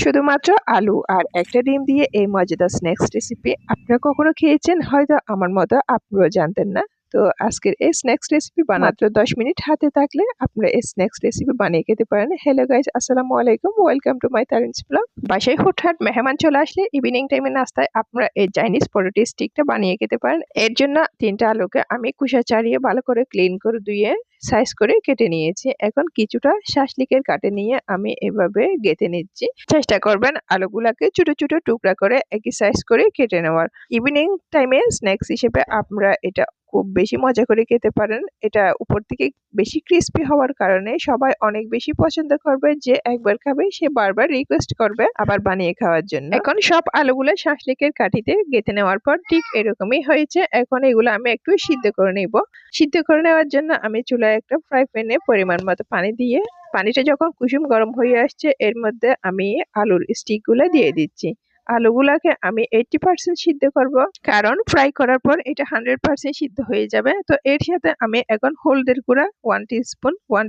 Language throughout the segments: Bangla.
শুধুমাত্র আলু আর একটা ডিম দিয়ে এই মজাদার স্ন্যাক্স রেসিপি আপনারা কখনো খেয়েছেন? হয়তো আমার মতো আপনারাও জানতেন না। তো আজকের এই স্ন্যাক্স রেসিপি বানাতে 10 মিনিট হাতে থাকলে আপনারা এই স্ন্যাক্স রেসিপি বানিয়ে খেতে পারেন। হ্যালো গাইস, আসসালামু আলাইকুম, ওয়েলকাম টু মাই তারিনস ব্লগ। বাসায় হুটহাট মেহমান চলে আসলে ইভিনিং টাইমে নাস্তায় আপনারা এই চাইনিজ পটেটো স্টিকটা বানিয়ে খেতে পারেন। এর জন্য 3টা আলুকে আমি খোসা ছাড়িয়ে ভালো করে ক্লিন করে ধুয়ে সাইজ করে কেটে নিয়েছি। এখন কিছুটা শাসলিকের কাটে নিয়ে আমি এভাবে গেঁথে নিচ্ছি। চেষ্টা করবেন আলুগুলাকে ছোট ছোট টুকরা করে একই সাইজ করে কেটে নেওয়ার। ইভিনিং টাইমে স্ন্যাক্স হিসেবে আপনারা এটা খুব বেশি মজা করে খেতে পারেন। এটা উপর থেকে বেশি ক্রিস্পি হওয়ার কারণে সবাই অনেক বেশি পছন্দ করবে, যে একবার খাবে সে বারবার রিকোয়েস্ট করবে আবার বানিয়ে খাওয়ার জন্য। এখন সব আলুগুলো শাসলিকের কাঠিতে গেঁথে নেওয়ার পর ঠিক এরকমই হয়েছে। এখন এগুলো আমি একটু সিদ্ধ করে নিব। সিদ্ধ করে নেওয়ার জন্য আমি চুলায় একটা ফ্রাই প্যানে পরিমাণ মতো পানি দিয়ে, পানিটা যখন কুসুম গরম হয়ে আসছে এর মধ্যে আমি আলুর স্টিক গুলা দিয়ে দিচ্ছি। আলুগুলাকে আমি 80% সিদ্ধ করব, কারণ ফ্রাই করার পর এটা 100% সিদ্ধ হয়ে যাবে। তো এর সাথে আমি এখন হলুদের গুঁড়া 1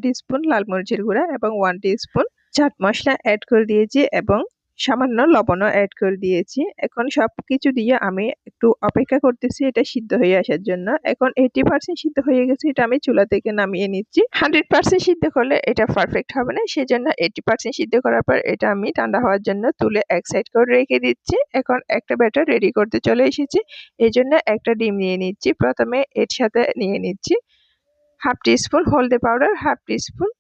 টিস্পুন, লাল মরিচের গুঁড়া এবং 1 টিস্পুন চাট মশলা অ্যাড করে দিয়েছি এবং সামান্য লবণও অ্যাড করে দিয়েছি। এখন সবকিছু দিয়ে আমি একটু অপেক্ষা করতেছি এটা সিদ্ধ হয়ে আসার জন্য। এখন 80% সিদ্ধ হয়ে গেছে, এটা আমি চুলা থেকে নামিয়ে নিচ্ছি। 100% সিদ্ধ করলে এটা পারফেক্ট হবে না, সেজন্য 80% সিদ্ধ করার পর এটা আমি ঠান্ডা হওয়ার জন্য তুলে এক সাইড করে রেখে দিচ্ছি। এখন একটা ব্যাটার রেডি করতে চলে এসেছি। এই জন্য একটা ডিম নিয়ে নিচ্ছি। প্রথমে এর সাথে নিয়ে নিচ্ছি 1/2 টিস্পুন হলদে পাউডার, 1/2 টিস্পুন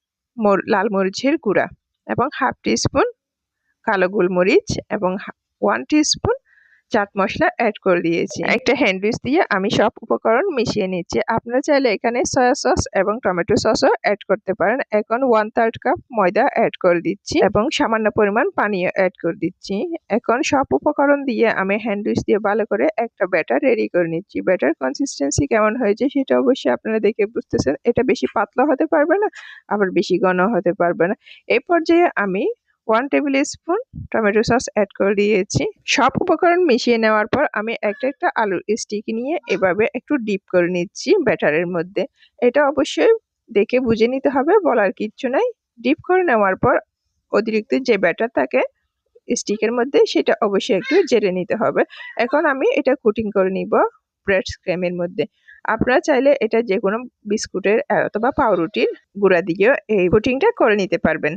লাল মরিচের গুঁড়া এবং 1/2 টিস্পুন কালো গোলমরিচ এবং 1 টিস্পুন চাট মশলা অ্যাড করে দিয়েছি। একটা হ্যান্ড উইচ দিয়ে আমি সব উপকরণ মিশিয়ে নিচ্ছি। আপনারা চাইলে এখানে সয়া সস এবং টমেটো সসও অ্যাড করতে পারেন। এখন 1/3 কাপ ময়দা অ্যাড করে দিচ্ছি এবং সামান্য পরিমাণ পানিও অ্যাড করে দিচ্ছি। এখন সব উপকরণ দিয়ে আমি হ্যান্ড উইচ দিয়ে ভালো করে একটা ব্যাটার রেডি করে নিচ্ছি। ব্যাটার কনসিস্টেন্সি কেমন হয়েছে সেটা অবশ্যই আপনারা দেখে বুঝতেছেন। এটা বেশি পাতলা হতে পারবে না, আবার বেশি ঘন হতে পারবে না। এই পর্যায়ে আমি 1 tablespoon tomato sauce add করে দিয়েছি। সব উপকরণ মিশিয়ে নেওয়ার পর আমি একটা আলুর স্টিক নিয়ে এভাবে একটু ডিপ করে নিচ্ছি ব্যাটারের মধ্যে। এটা অবশ্যই দেখে বুঝে নিতে হবে, বলার কিচ্ছু নাই। ডিপ করে নেওয়ার পর অতিরিক্ত যে ব্যাটার থাকে স্টিকের মধ্যে সেটা অবশ্যই একটু ঝেড়ে নিতে হবে। এখন আমি এটা কোটিং করে নিব ব্রেড ক্রামের মধ্যে। আপনারা চাইলে এটা যে কোনো বিস্কুটের অথবা পাউরুটির গুঁড়া দিয়েও এই কোটিংটা করে নিতে পারবেন।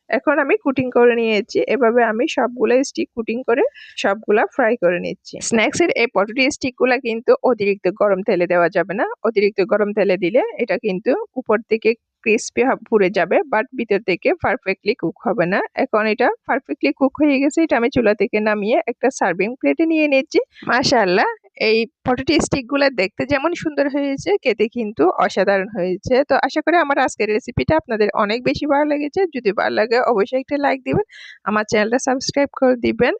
এখন আমি কুটিং করে নিয়েছি। এভাবে আমি সবগুলো স্টিক কুটিং করে সবগুলা ফ্রাই করে নিচ্ছি। স্ন্যাক্সের এই পটেটো স্টিকগুলা কিন্তু অতিরিক্ত গরম তেলে দেওয়া যাবে না। অতিরিক্ত গরম তেলে দিলে এটা কিন্তু উপর থেকে ক্রিস্পি পুড়ে যাবে, বাট ভিতর থেকে পারফেক্টলি কুক হবে না। এখন এটা পারফেক্টলি কুক হয়ে গেছে, এটা আমি চুলা থেকে নামিয়ে একটা সার্ভিং প্লেটে নিয়ে নিচ্ছি। মাশাআল্লাহ, এই পটেটো স্টিকগুলো দেখতে যেমন সুন্দর হয়েছে, খেতে কিন্তু অসাধারণ হয়েছে। তো আশা করি আমার আজকের রেসিপিটা আপনাদের অনেক বেশি ভালো লেগেছে। যদি ভালো লাগে অবশ্যই একটা লাইক দিবেন, আমার চ্যানেলটা সাবস্ক্রাইব করে দিবেন।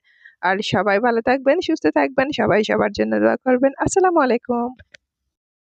আর সবাই ভালো থাকবেন, সুস্থ থাকবেন, সবাই সবার জন্য দোয়া করবেন। আসসালামু আলাইকুম।